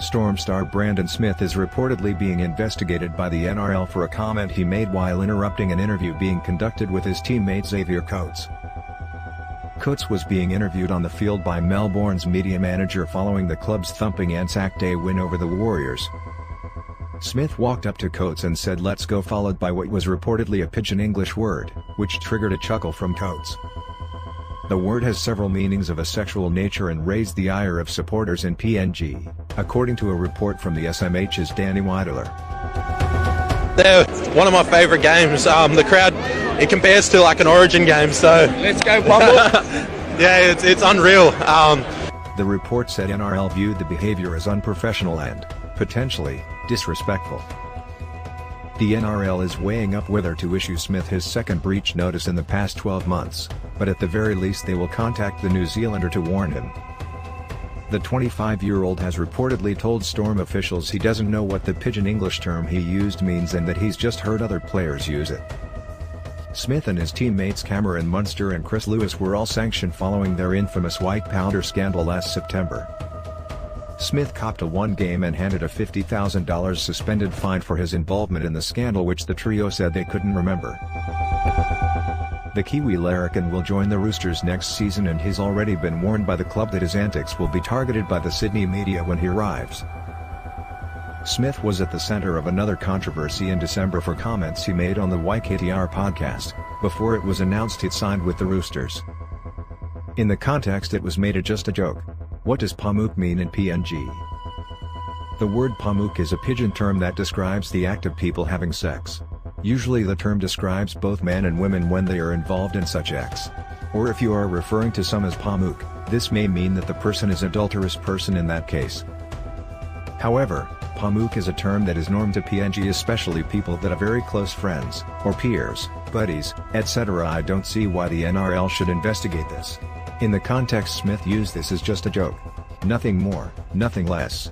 Storm star Brandon Smith is reportedly being investigated by the NRL for a comment he made while interrupting an interview being conducted with his teammate Xavier Coates. Coates was being interviewed on the field by Melbourne's media manager following the club's thumping Anzac Day win over the Warriors. Smith walked up to Coates and said "let's go," followed by what was reportedly a pidgin English word, which triggered a chuckle from Coates. The word has several meanings of a sexual nature and raised the ire of supporters in PNG, according to a report from the SMH's Danny Weideler. They're one of my favourite games. The crowd, it compares to like an Origin game, so... Let's go, Pablo! Yeah, it's unreal. The report said NRL viewed the behaviour as unprofessional and, potentially, disrespectful. The NRL is weighing up whether to issue Smith his second breach notice in the past 12 months, but at the very least they will contact the New Zealander to warn him. The 25-year-old has reportedly told Storm officials he doesn't know what the pidgin English term he used means and that he's just heard other players use it. Smith and his teammates Cameron Munster and Chris Lewis were all sanctioned following their infamous white powder scandal last September. Smith copped a one-game and handed a $50,000 suspended fine for his involvement in the scandal, which the trio said they couldn't remember. The Kiwi larrikin will join the Roosters next season, and he's already been warned by the club that his antics will be targeted by the Sydney media when he arrives. Smith was at the centre of another controversy in December for comments he made on the YKTR podcast, before it was announced he'd signed with the Roosters. In the context it was made just a joke. What does pamuk mean in PNG? The word pamuk is a pidgin term that describes the act of people having sex. Usually the term describes both men and women when they are involved in such acts. Or if you are referring to some as pamuk, this may mean that the person is an adulterous person in that case. However, pamuk is a term that is norm to PNG, especially people that are very close friends, or peers, buddies, etc. I don't see why the NRL should investigate this. In the context Smith used this as just a joke. Nothing more, nothing less.